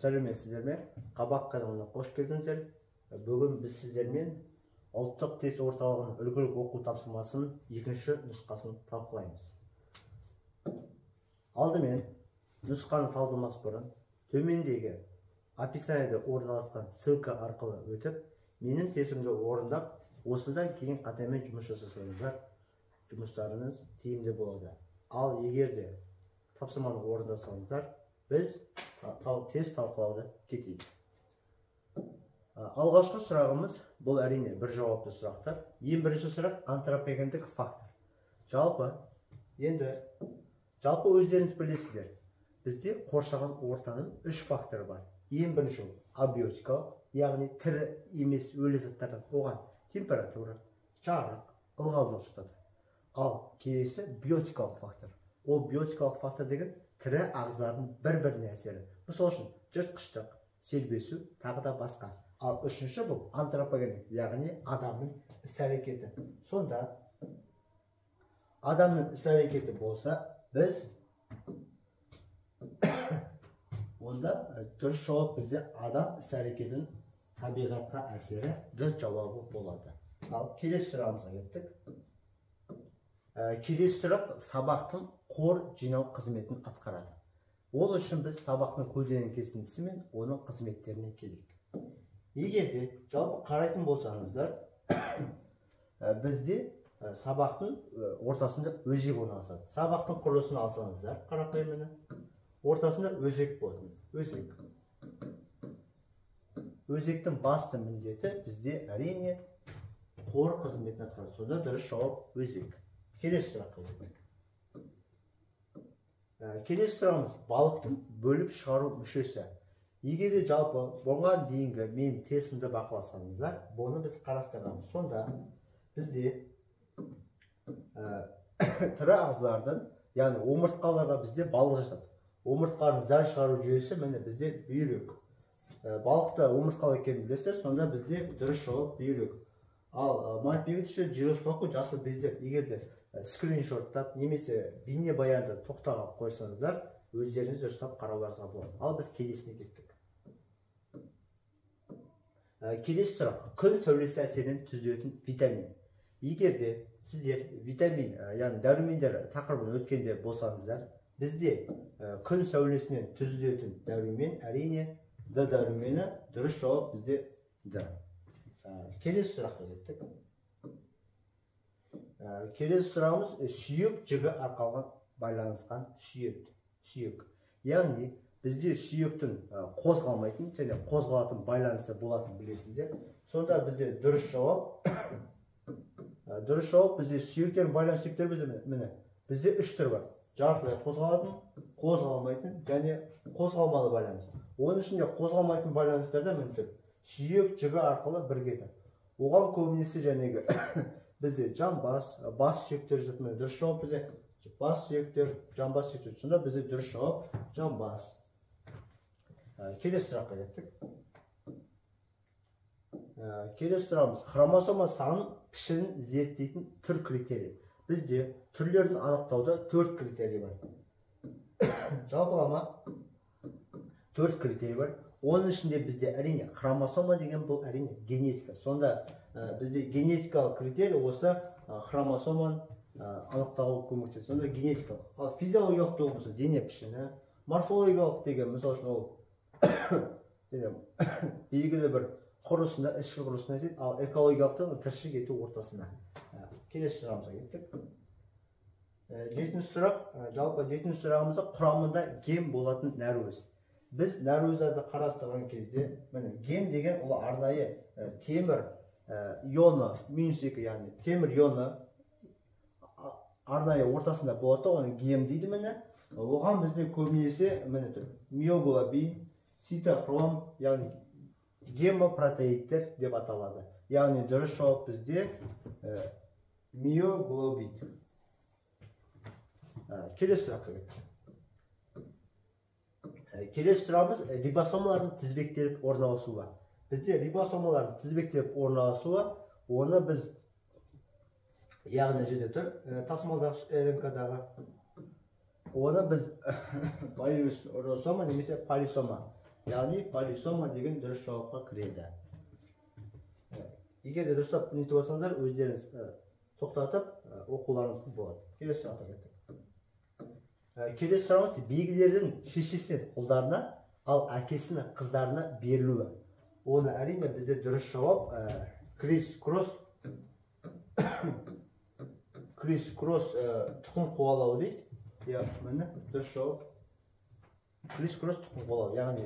сәлеметсіздер ме? Қабақ каналына қош келдіңіздер. Бүгін біз сіздермен ұлттық тест орталығының үлгілік оқу тапсырмасының екінші нұсқасын талқылаймыз. Алдымен нұсқаны талдамас бұрын төмендегі описаниеде орналасқан ссылка арқылы өтіп, менің тестімді орындап, осыдан кейін қатармен жұмыс жасасаңыздар, жұмыстарыңыз тиімді болады. Ал егер де тапсырманы орындасаңыздар, біз тест талқылауды кетейік. Алғашқы сұрағымыз бұл әрине бір жауапты сұрақтар. Ең бірінші сұрақ антропогендік фактор. Жалпы өздеріңіз білесіздер. Бізде қоршаған ортаның үш факторы бар. Ең бірінші ол абиотикалық, яғни тірі емес өлі заттардан оған температура, жарық, ылғалдылық жатады. Ал келесі биотикалық фактор. Ол биотикалық фактор деген тірі ағзалардың бір-біріне әсері. Мысал үшін жыртқыштық, селбесу, тағы да басқа. Ал үшінші бұл антропогендік, яғни адамның іс-әрекеті. Сонда адамның іс-әрекеті болса, біз онда дұрыс жауап бізде адам іс-әрекетінің табиғатқа әсері дұрыс жауабы болады. Ал келесі сұрағымызға кеттік. Келесі сұрақ сабақтың қор жинау қызметін атқарады. Ол үшін біз сабақтың көлденең кесіндісі мен оның қызметтеріне келейік. Егер де жалпы қарайтын болсаңыздар, бізде сабақтың ортасында өзек орналасады. Сабақтың құрылысын алсаңыздар, қарапайым міне, ортасында өзек болады. Өзектің басты міндеті бізде әрине қор қызметін атқарады. Сонда дұрыс жауап өзек. Келесі сұраққа келдік. Келесі сұрағымыз балықтың бөліп шығару мүшесі. Егер де жалпы бұған дейінгі мен тестімді бақыласаңыздар, бұны біз қарастырамыз. Сонда бізде тірі ағзалардан, яғни омыртқаларға бізде балық жатады. Омыртқаның зәр шығару жүйесі міне бізде бүйрек. Балықта омыртқалы екенін білесіздер, сонда бізде дұрыс жауап бүйрек. Ал мальпигрейшн жироскопы жасыл бездер. Егер де скриншоттап немесе бейне баянды тоқтағап қойсаңыздар, өздеріңіз дұрыстап қарауларыңызға болады. Ал біз келесіне кеттік. Келесі сұрақ. Күн сәулесі әсерінен түзілетін витамин. Егер де сіздер витамин, яғни дәрумендер тақырыбын өткенде болсаңыздар, бізде күн сәулесінен түзілетін дәрумен әрине Д дәрумені, дұрыс жауап бізде Д. Келесі сұраққа кеттік. Келесі сұрағымыз сүйек жігі арқылы байланысқан сүйек. Яғни бізде сүйектің қозғалмайтын және қозғалатын байланысы болатын білесіздер. Сонда бізде дұрыс жауап бізде сүйектердің байланыс сүйектері бізде үш түр бар. Жартылай қозғалатын, қозғалмайтын және қозғалмалы байланыс. Оның ішінде қозғалмайтын байланыстарда міндет сүйек жігі арқылы біргеді. Оған көбінесе жәнегі бізде жамбас, бас сүйектер жатыр. Дұрыс жауап бізде бас сүйектер, жамбас сүйектер. Сонда бізде дұрыс жауап жамбас. Келесі сұраққа кеттік. Келесі сұрағымыз хромосома санын пішінін зерттейтін түр критерий. Бізде түрлерін анықтауда 4 критерий бар. Жалпылама 4 критерий бар. Оның ішінде бізде әрине хромосома деген бұл әрине генетика. Сонда бізде генетикалық критерий осы хромосоманы анықтауға көмектеседі. Сонда генетикалық. Ал физиологиялық болса дене пішіні, морфологиялық деген мысалы үшін ол белгілі бір құрылысында, ішкі құрылысына жетеді. Ал экологиялық тіршілік ету ортасына. Келесі сұрағымызға кеттік. Жетінші сұрақ, жалпы жетінші сұрағымызда құрамында гем болатын нәруыз. Біз нәруыздарды қарастырған кезде, гем деген ол арнайы темір ионы, -2, яғни темір ионы арнайы ортасында болады, оны гем дейді міне. Оған бізде көбінесе миоглобин, цитохром, яғни гемопротеидтер деп аталады. Яғни дұрыс жауап бізде миоглобин. Келесі сұраққа кеттік. Келесі сұрағымыз рибосомалардың тізбектеліп орналасуы. Бізде рибосомалардың тізбектеліп орналасуы, оны біз яғни жерде тұр, тасымалдағыш РНК-дағы. Оны біз полиросома немесе полисома яғни полисома деген дұрыс жауапқа кіреді. Егер де дұрыстап нетіп алсаңыздар, өздеріңіз тоқтатып оқуларыңыз болады. Келесі сұраққа кеттік. Келесі сұрағымыз белгілердің шешесінен ұлдарына, ал әкесінің қыздарына берілуі. Оны әрине бізде дұрыс жауап крис-кросс тұқым қуалау дейді. Міне дұрыс жауап крис-кросс тұқым қуалау, яғни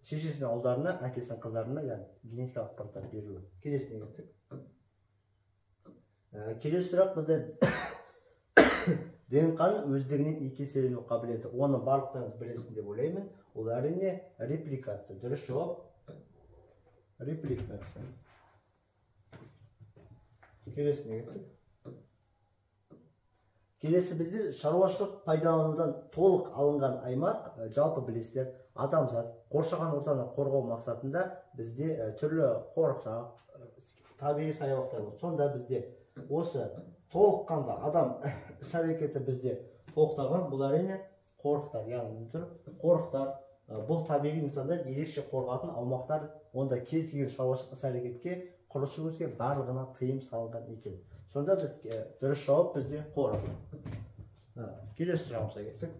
шешесінің ұлдарына, әкесінің қыздарына, яғни генетикалық ақпараттар берілуі. Келесіне кеттік. Келесі сұрақ бізде ДНК-ның өздігінен екі еселену қабілеті. Оны барлықтарыңыз білесін деп ойлаймын. Ол әрине репликация. Дұрыс жауап репликация. Келесіне кеттік. Келесі бізде шаруашылық пайдаланудан толық алынған аймақ, жалпы білесіздер, адамзат қоршаған ортаны қорғау мақсатында бізде түрлі қорықшақ, табиғи саябақтар болады. Сонда бізде осы толыққанды адам іс-әрекеті бізде толықталған. Бұл әрине қорықтар, яғни қорықтар, бұл табиғи нысандар ерекше қорғатын аумақтар. Онда кез келген шаруашылық іс-әрекетке, құрылыс жүргізуге барлығына тыйым салынған екен. Сонда біз дұрыс жауап бізде қорық. Келесі сұрағымызға кеттік.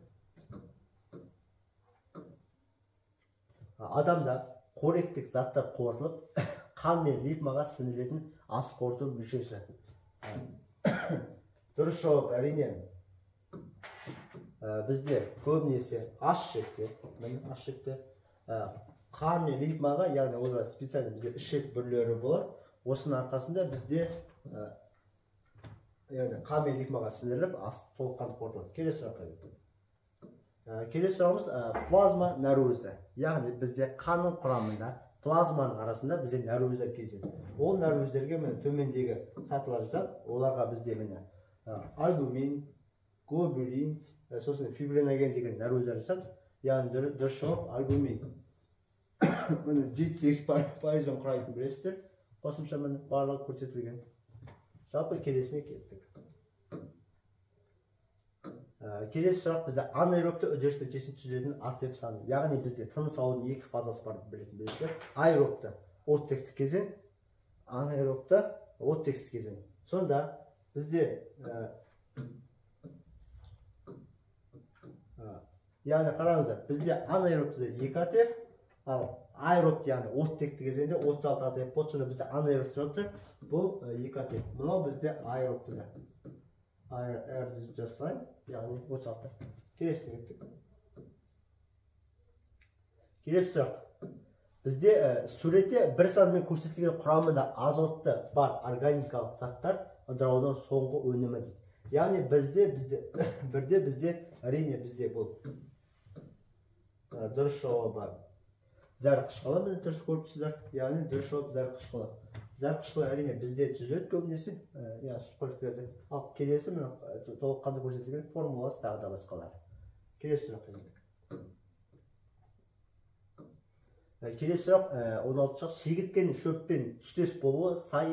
Адамда қоректік заттар қорытылып, қан мен лимфаға сіңірілетін ас қорыту мүшесі. Дұрыс жауап әрине бізде көбінесе ас ішекте қан мен лимфаға, яғни олар специально бізде ішек бүрлері болады. Осының арқасында бізде қан мен лимфаға сіңіріліп, ас толыққанды қорытылады. Келесі сұраққа кеттік. Келесі сұрағымыз плазма нәруызы. Яғни бізде қанның құрамында плазманың арасында бізде нәруыздар кездеседі. Ол нәруыздерге төмендегі сатылар жатады. Оларға бізде альбумин, глобулин, сосын фибриноген деген нәруыздар жатады. Яғни дұрыс жауап альбумин. 7-8% құрайтын білесіздер. Қосымша барлығы көрсетілген. Жалпы келесіне кеттік. Келесі сұрақ бізде анаэробты үдеріс нәтижесінде түзілетін АТФ саны. Яғни бізде тыныс алудың екі фазасы бар білетін білесіздер. Аэробты оттектік кезең, анаэробты оттексіз кезең. Сонда бізде яғни қараңыздар, бізде анаэробты 2 АТФ, ал аэробты яғни оттекті кезеңде 36 АТФ болады. Сонда бізде анаэробты тұр, бұл 2 АТФ. Мынау бізде аэробты да. Әрді жасайын, яғни 36. Келесіне кеттік. Келесі сұрақ. Бізде суретте бір санмен көрсетілген құрамында азотты бар органикалық заттар ыдыраудың соңғы өнімі дейді. Яғни бізде әрине бізде бұл дұрыс жауап бар. Зәр қышқылы бізде дұрыс көріпсіздер. Яғни дұрыс жауап зәр қышқылы. Зәр қышқылы әрине бізде түзіледі көбінесе, сүтқоректерде. Ал келесі толыққанды көрсетілген формуласы тағы да басқалар. Келесі сұраққа кеттік. Келесі сұрақ 16 сұрақ. Шегірткенің шөппен түстес болуы сай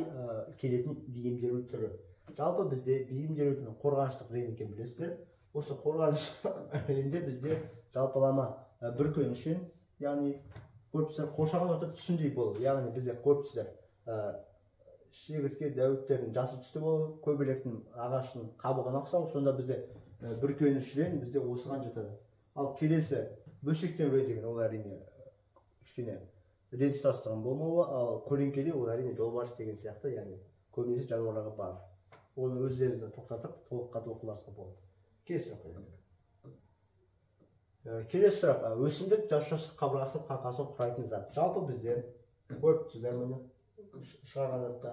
келетін бейімделу түрі. Жалпы бізде бейімделудің қорғаныштық реңі екенін білесіздер. Осы қорғаныштық реңде бізде жалпылама бүркенішін, яғни көріпсіздер қоршаған орта түсіндей болу. Яғни бізде көріпсіздер шегіртке дәуіттердің жасыл түсті болу, көбелектің ағашының қабығына ұқсау. Сонда бізде бүркенішілен бізде осыған жатады. Ал келесі бөлшектен үрей деген ол әрине кішкене рен тұтастығын болмауы, ал көлеңкелеу ол әрине жолбарыс деген сияқты, яғни көбінесе жануарларға бар. Оны өздеріңізді тоқтатып, толыққанды оқуларыңызға болады. Келесі сұраққа кеттік. Келесі сұрақ. Өсімдік жасушасы қабырғасы қаңқасын құрайтын зат. Жалпы бізде көріпсіздер мұны шығарған затта.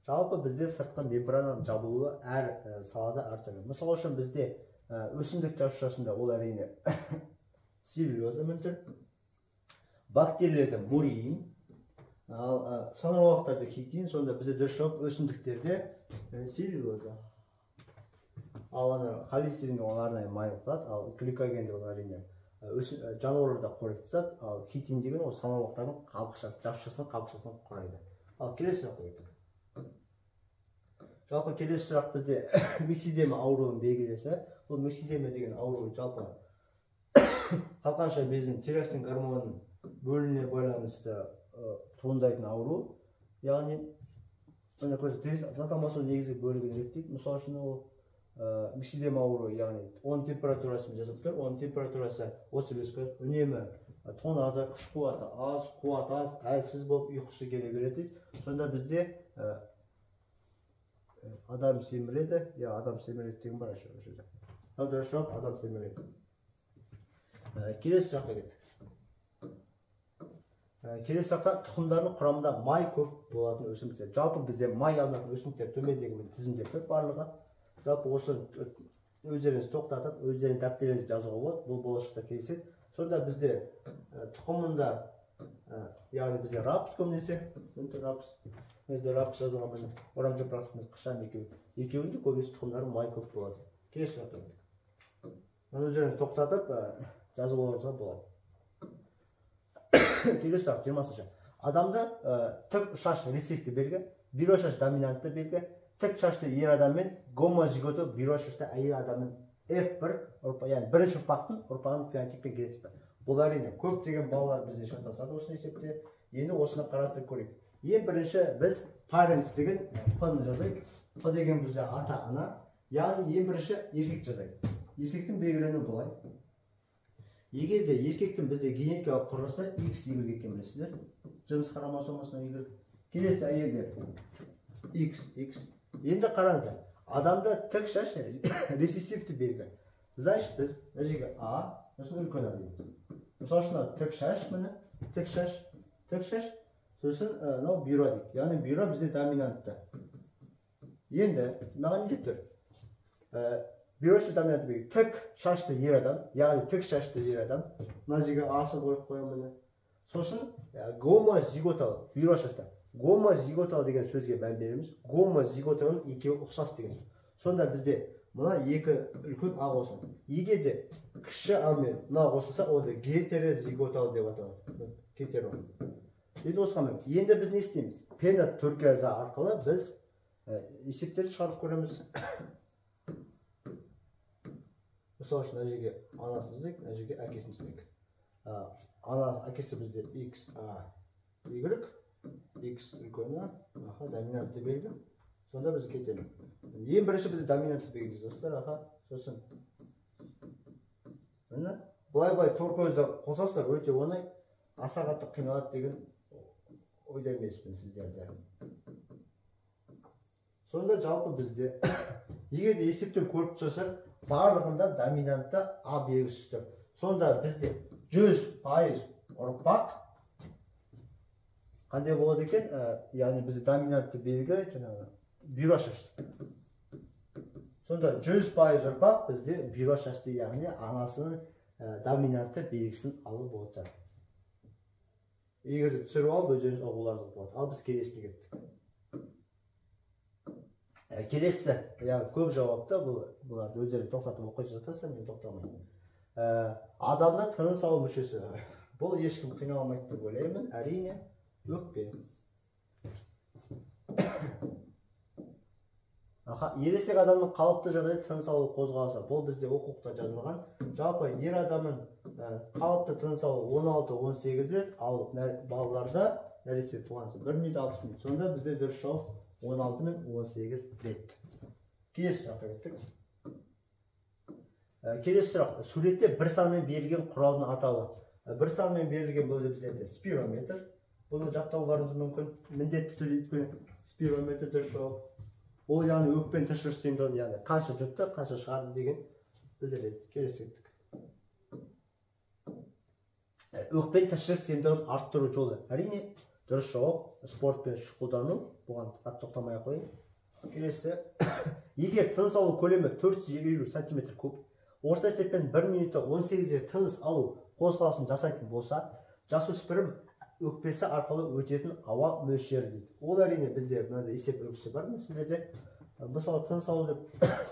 Жалпы бізде сыртқы мембрананың жабылуы әр салада әртүрлі. Мысалы үшін бізде өсімдік жасушасында ол әрине целлюлоза мүнтір, бактериялерде мурин, ал санауалықтарда хитин. Сонда бізде дұрыс жауап өсімдіктерде целлюлоза. Ал холестерин ол арнайы майлық зат, ал гликоген ол әрине жануарларда қоректік зат, ал хитин деген ол санауалықтардың жасушасының қабықшасын құрайды. Ал келесі сұраққа кеттік. Жалпы келесі сұрақ бізде миксидема ауруының белгілері. Бұл миксидема деген ауру жалпы қалқанша безінің тироксин гормонының бөліне байланысты туындайтын ауру. Яғни мына көрсетесіз, зат алмасудың негізгі бөлігін реттейді. Мысалы үшін ол миксидем ауру, яғни оның температурасымен жазып тұр. Оның температурасы 35 градус, үнемі тоңады, күш қуаты аз, әлсіз болып ұйқысы келе береді. Сонда бізде адам семіреді, адам семіреді деген бар осы жерде. Дұрыс жауап, адам семіреді. Келесі жаққа кеттік. Келесі жақта тұқымдардың құрамында май көп болатын өсімдіктер. Жалпы бізде май алынатын өсімдіктер төмендегімен тізімдеп тұр барлығы. Жалпы осы өздеріңіз тоқтатып, өздеріңіз дәптеріңізге жазуға болады. Бұл болашақта кездеседі. Сонда бізде тұқымында, яғни бізде рапс көбінесе, рапс жазылған міне, орам жапырақтың қышам екеуінде көбінесе тұқымдары май көп болады. Келесі жақта кеттік. Өздеріңіз тоқтатып жазып алуыңызға болады. Келесі сұрақ 20-шы. Адамда тік шаш рецессивті белгі, бюро шаш доминантты белгі, тік шашты ер адаммен гомозиготы бюро шашты әйел адаммен F1 ұрпақ, яғни бірінші ұрпақтың ұрпағының фенотип пен генотипі. Бұл әрине көптеген балалар бізде шатасады осы есепте. Енді осыны қарастырып көрейік. Ең бірінші біз parents деген P-ны жазайық. P деген бізде ата-ана, яғни ең бірінші еркек жазайық. Еркектің белгіленуі былай. Егер де еркектің бізде генетикалық құрылысы X, Y екен білесіздер. Жыныс хромосомасына Y. Келесі әйелде X. Енді қараңыздар. Адамда тік шаш рецессивті белгі. Значит, біз мына жерге А, сосын үлкен А дейміз. Мысалы үшін тік шаш, міне, тік шаш, сосын мынау бюро дейік. Яғни бюро бізде доминантты. Енді маған не деп тұр? Бюро шашты доминантты белгі. Тік шашты ер адам, яғни тік шашты ер адам. Мына жерге А-сын қойып қоямын. Сосын гомозиготалы, бюро шашты. Гомозиготал деген сөзге мән береміз. Гомозиготалың екеуі ұқсас деген сөз. Сонда бізде мына екі үлкен А қосылады. Егер де кіші А мен мына қосылса, онда гетерозиготал деп аталады. Гетеро. Енді осыған енді біз не істейміз? Пенотөркиаза арқылы біз есептерді шығарып көреміз. Мысалы үшін мына жерге анасын іздейік, мына жерге әкесін іздейік. Әкесі бізде X, A, Y. X үлкені, доминантты белгі. Сонда біз кетеміз. Ең бірінші бізде доминантты белгі жазасыздар, сосын. Бұлай торкөзді қосасыздар, өте оңай, аса қатты қиналады деген ойда емеспін сіздерде. Сонда жалпы бізде, егер де есептен көріп тұрсыздар, барлығында доминантты А белгісі тұр. Сонда бізде 100% ұрпақ қандай болады екен? Яғни бізде доминантты белгі, жаңағы бюро шашты. Сонда 100% ұрпақ бізде бюро шашты, яғни анасының доминантты белгісін алып отыр. Егер түсіріп алып, өздеріңіз ұғуларыңыз болады. Ал біз келесіне кеттік. Келесі, көп жауапта, бұларды өздері тоқтатып оқи жатса, мен тоқтамаймын. Адамда тыныс алу мүшесі. Бұл ешкім қиналамайды деп ойлаймын, әрине өкпе. Ересек адамның қалыпты жағдайда тыныс алу қозғалысы. Бұл бізде оқулықта жазылған. Жалпы ер адамның қалыпты тыныс алу 16-18 рет, ал балаларда нәресте туғансы 1 минут 60 минут. Сонда бізде дұрыс жауап 16 мен 18 рет. Келесі сұраққа кеттік. Келесі сұрақ. Суретте бір санмен берілген құралдың атауы. Бір санмен берілген бұл бізде спирометр. Бұны жаттауларыңыз мүмкін. Міндетті түрде спирометр дұрыс жауап. Ол яғни өкпен тіршілік симптомы, яғни қанша жұтты, қанша шығарды деген білдіреді. Келесі кеттік. Өкпен тіршілік симптомын арттыру жолы. Әрине дұрыс жауап спортпен шұғылдану. Бұған қатты тоқтамай ақ қояйын. Келесі. Егер тыныс алу көлемі 450 см куб, орта есеппен 1 минутта 18 рет тыныс алу қозғалысын жасайтын болса, жасөспірім өкпесі арқылы өтетін ауа мөлшері дейді. Ол әрине бізде мынандай есеп үлгісі бар ма сіздерде? Мысалы тыныс алу деп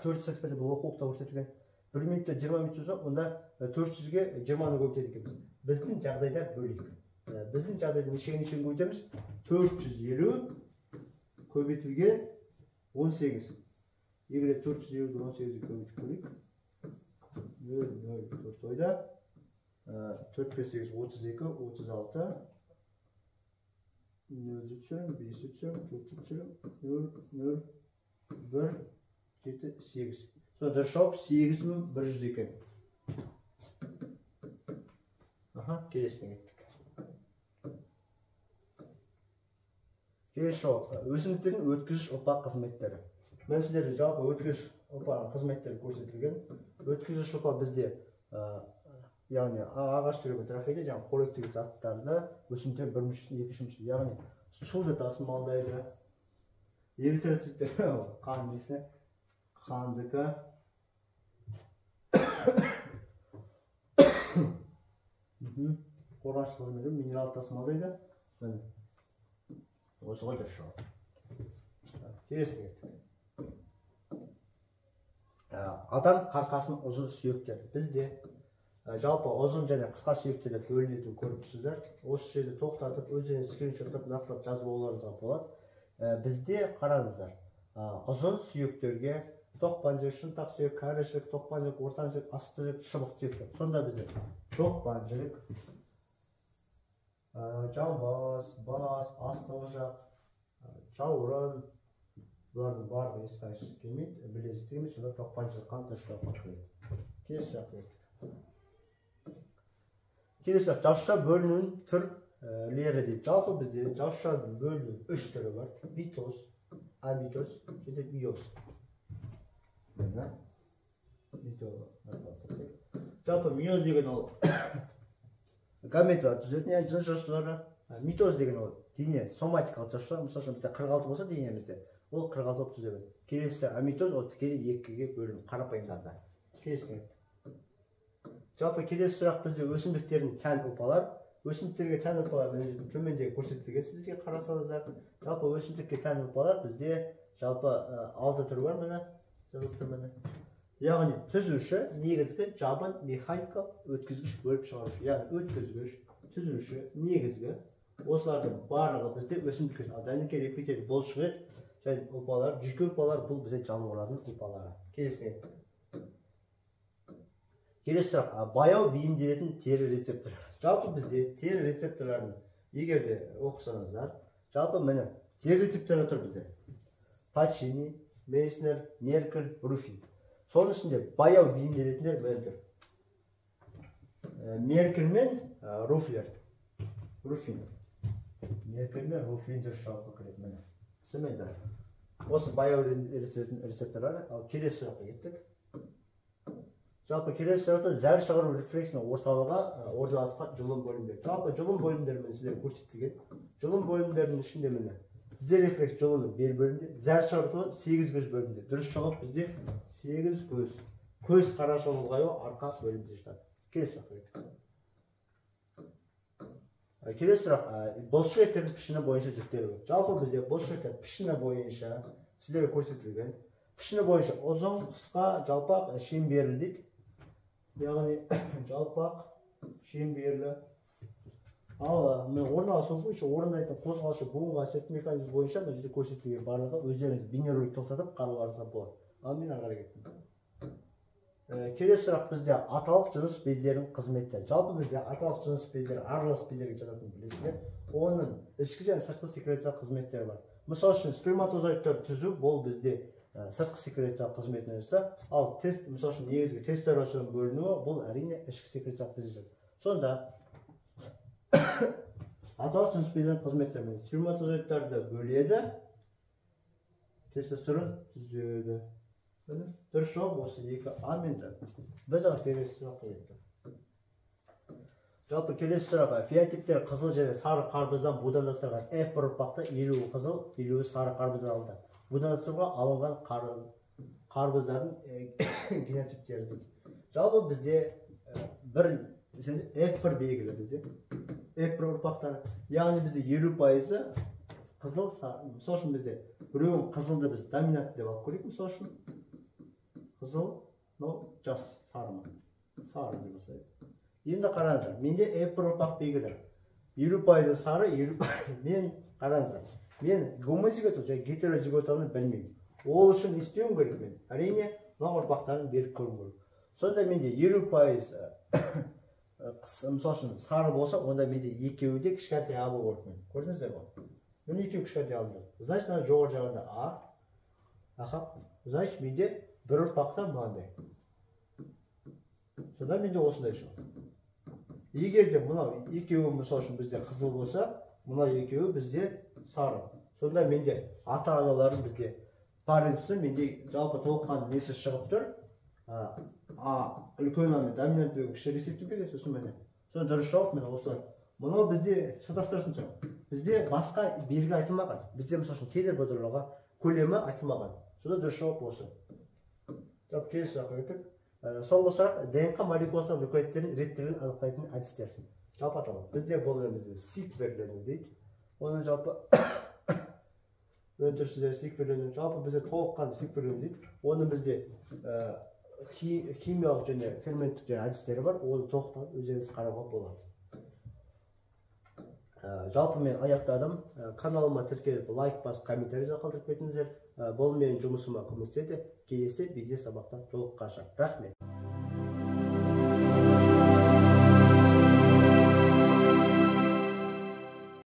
400 см бұл оқулықта көрсетілген. 1 минутта 20 минут болса, онда 400-ге 20-ны көбейтеді екенбіз. Біздің жағдайда бөлейік. Біздің жағдайда нешені көбейтеміз? 450 көбейтілген 18. Егер 450-ді 18-ге көбейтіп көрейік. 0,04 ойда 4 кere 8 32, 36. 0'ді түсірем, 5'і түсірем, 4'ті түсірем, 0, 0, 1, 7, 8. Сонда жауап 8100 екен. Келесіне кеттік. Келесі жауап. Өсімдіктердің өткізгіш ұрпақ қызметтері. Мен сіздерге жалпы өткізгіш ұрпақ қызметтері көрсетілген. Өткізгіш ұрпақ бізде яғни ағаш түрегі трофейде жаңағы қоректегі заттарды өсімдіктер бір мүшесін екінші мүшесін яғни суды тасымалдайды. Эритроциттер қан несі қандікі қорғаныш қызметі минерал тасымалдайды. Осы ғой дұрыс жауап. Келесіне кеттік. Адам қарқасының ұзын сүйектер. Бізде жалпы ұзын және қысқа сүйектерге бөлінетінін көріп тұрсыздар. Осы жерде тоқтатып, өздеріңіз скриншоттап, нақтылап жазып алуларыңызға болады. Бізде қараңыздар, ұзын сүйектерге тоқпан жілік, шынтақ сүйек, кәрі жілік, тоқпан жілік, ортан жілік, асты жілік, шыбық сүйектер. Сонда бізде тоқпан жілік, жамбас, бас, астыңғы жақ, жауырын, бұлардың барлығы ешқайсысы келмейді, білезікті емес, сонда тоқпан жілік қан дұрыс жауапқа кіреді. Келесі жақ кеттік. Келесі жақ жасуша бөлінуінің түрлері дейді. Жалпы бізде жасуша бөліну 3 түрі бар. Митоз, амитоз, және миоз. Жалпы миоз деген ол гаметалар түзетін, яғни жын жасушалары. Митоз деген ол дене соматикалық жасушалар. Мысалы үшін бізде 46 болса денемізде, ол 46 болып түзеді. Келесі амитоз ол тікелей екіге бөлініп қарапайымдарда. Келесі жалпы келесі сұрақ бізде өсімдіктердің тән ұлпалар. Өсімдіктерге тән ұлпалар төмендегі көрсетілген сіздерге қарасаңыздар. Жалпы өсімдікке тән ұлпалар бізде жалпы 6 түрі бар міне. Яғни түзуші, негізгі, жабын, механикалық, өткізгіш, бөліп шығарушы. Яғни өткізгіш, түзуші, негізгі. Осылардың барлығы бізде өсімдікке дәнекер эпителий бұлшық ет және ұлпалар, жүйке ұлпалар бұл бізде жануарлардың ұлпалары. Келесі сұрақ, баяу бейімделетін тері рецепторы. Жалпы бізде тері рецепторларын егерде оқысаңыздар, жалпы міне тері рецепторы тұр бізде. Пачини, Мейснер, Меркель, Руфин. Соның ішінде баяу бейімделетіндер міне тұр. Меркель мен Руфлер. Руфин. Меркель мен Руфин дұрыс жауапқа кіреді міне. Сімейді. Осы баяу рецепторлары. Ал келесі сұраққа кеттік. Жалпы келесі сұрақта зәр шығару рефлексінің орталығы орналасқан жұлын бөлімдері. Жалпы жұлын бөлімдері мен сіздер көрсетілген. Жұлын бөлімдерінің ішінде міне сіздер рефлекс жұлынның бел бөлімде, зәр шығару 8 көз бөлімде. Дұрыс жауап бізде 8 көз. Көз қара шоңылғайы арқа бөлімде жатады. Келесі сұрақ кеттік. Келесі сұрақ, бұлшық еттердің пішіні бойынша жіктелуі. Жалпы бізде бұлшық еттер пішіні бойынша сіздерге көрсетілген. Пішіні бойынша ұзын, қысқа, жалпақ, шеңберлі дейді. Яғни жалпақ, шеңберлі. Ал орналасу бойынша орындайтын қозғалышы буынға әсеретін механизм бойынша бізде көрсетілген барлығы өздеріңіз бейнеролик тоқтатып қарауларыңызға болады. Ал мен ары қарай кеттім. Келесі сұрақ бізде аталық жыныс бездерінің қызметтері. Жалпы бізде аталық жыныс бездері аралас бездерге жататын білесіздер. Оның ішкі және сыртқы секрециялық қызметтері бар. Мысалы үшін сперматозоидтар түзу бұл бізде сыртқы секрециялық қызметіне жасайды. Ал тест, мысалы үшін негізгі тестостерон бөлінуі бұл әрине ішкі секрециялық бездер. Сонда аталық жыныс бездерінің қызметтерімен сперматозоидтарды бөледі, тестостерон түзеді. Дұрыс жауап осы 2А мен Д. Біз келесі сұраққа кеттік. Жалпы келесі сұрақ, фенотиптер қызыл және сары қарбыздан будандастырған F1 ұрпақта 50 қызыл, 50 сары қарбыздан алынды. Будандастыруға алынған қарбыздардың генотиптері дейді. Жалпы бізде F1 белгілі бізде. F1 ұрпақтары. Яғни бізде 50% қызыл, сары. Мысалы үшін бізде біреуін қызылды біз доминантты деп алып көрейік. Мысалы үшін қызыл, жас, сары ма? Сары деп басайық. Енді қараңыздар, менде F1 ұрпақ белгілі. 50% сары, 50% мен қараңыздар. Мен гомозигот және гетерозиготаны білмеймін. Ол үшін не істеуім керек мен? Әрине, мына ұрпақтарын беріп көруім керек. Сонда менде 50% мысалы үшін сары болса, онда менде екеуі де кішкентай а болып көрінеді. Көрдіңіздер ғой? Міне екеуі кішкентай а болды. Значит, мына жоғары жағында а. Аха. Значит, менде бір ұрпақта мынандай. Сонда менде осындай шығады. Егер де мынау екеуі мысалы үшін бізде қызыл болса, мынау екеуі бізде сары. Сонда менде ата-аналардың бізде паренсі менде жалпы толыққан несі шығып тұр. Үлкен аны доминант бөлігі кіші есептеуге сосын міне. Сонда дұрыс жауап міне осылай. Мынау бізде шатастыратын шығар. Бізде басқа белгі айтылмаған. Бізде мысалы үшін кедер бодырлауға көлемі айтылмаған. Сонда дұрыс жауап осы. Жалпы келесі сұраққа кеттік. Соңғы сұрақ ДНК молекуласының нуклеотидтерін реттілігін анықтайтын әдістер. Жалпы аталады. Бізде бұл өмізде сикверлену дейді. Оның жалпы өндірісіздер сикверлену. Жалпы бізде толыққан сикверлену дейді. Оның бізде химиялық және ферменттік әдістері бар. Оны толықтан өздеріңіз қарауға болады. Жалпы мен аяқтадым. Каналыма тіркеліп лайк басып комментарий қалдырып кетіңіздер. Бұл менің жұмысыма көмектеседі. Келесі видео сабақта жолыққанша. Рахмет.